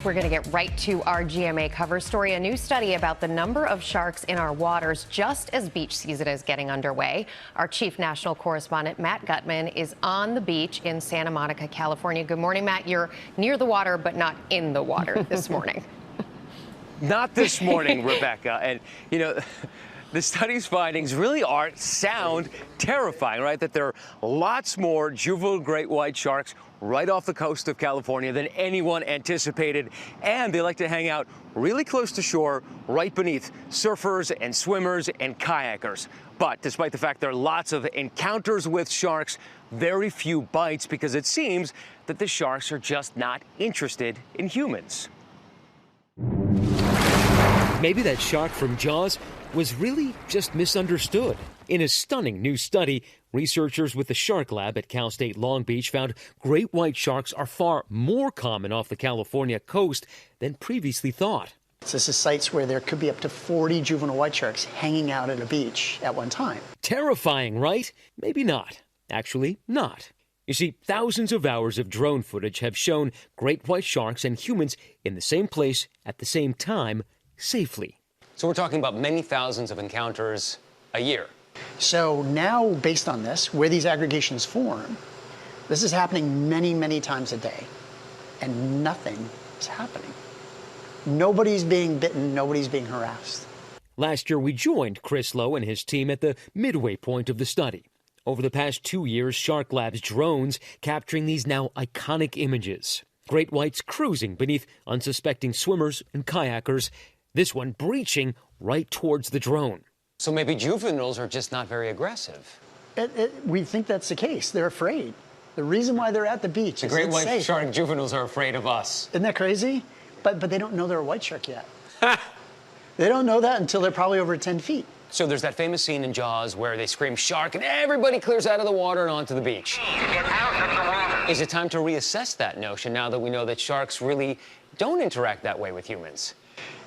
We're going to get right to our GMA cover story. A new study about the number of sharks in our waters just as beach season is getting underway. Our chief national correspondent, Matt Gutman, is on the beach in Santa Monica, California. Good morning, Matt. You're near the water, but not in the water this morning. Not this morning, Rebecca. And, you know, the study's findings really sound terrifying, right? That there are lots more juvenile great white sharks right off the coast of California than anyone anticipated. And they like to hang out really close to shore, right beneath surfers and swimmers and kayakers. But despite the fact there are lots of encounters with sharks, very few bites, because it seems that the sharks are just not interested in humans. Maybe that shark from Jaws was really just misunderstood. In a stunning new study, researchers with the Shark Lab at Cal State Long Beach found great white sharks are far more common off the California coast than previously thought. This is sites where there could be up to 40 juvenile white sharks hanging out at a beach at one time. Terrifying, right? Maybe not. Actually, not. You see, thousands of hours of drone footage have shown great white sharks and humans in the same place at the same time safely. So we're talking about many thousands of encounters a year. So now, based on this, where these aggregations form, this is happening many, many times a day, and nothing is happening. Nobody's being bitten, nobody's being harassed. Last year, we joined Chris Lowe and his team at the midway point of the study. Over the past 2 years, Shark Lab's drones capturing these now iconic images. Great whites cruising beneath unsuspecting swimmers and kayakers, this one breaching right towards the drone. So maybe juveniles are just not very aggressive. We think that's the case. They're afraid. The reason why they're at the beach is The great it's white safe. shark juveniles are afraid of us. Isn't that crazy? But they don't know they're a white shark yet. They don't know that until they're probably over 10 feet. So there's that famous scene in Jaws where they scream shark and everybody clears out of the water and onto the beach. Get out of the water. Is it time to reassess that notion now that we know that sharks really don't interact that way with humans?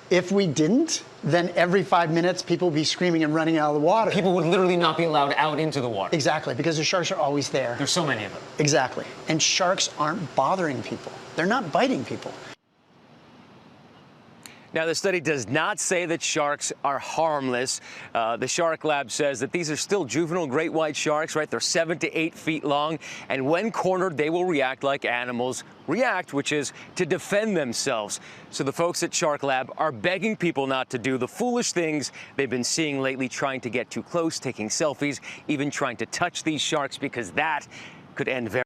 If we didn't, then every 5 minutes people would be screaming and running out of the water. People would literally not be allowed out into the water. Exactly, because the sharks are always there. There's so many of them. Exactly. And sharks aren't bothering people. They're not biting people. Now, the study does not say that sharks are harmless. The Shark Lab says that these are still juvenile great white sharks, right? They're 7 to 8 feet long, and when cornered, they will react like animals react, which is to defend themselves. So the folks at Shark Lab are begging people not to do the foolish things they've been seeing lately, trying to get too close, taking selfies, even trying to touch these sharks, because that could end very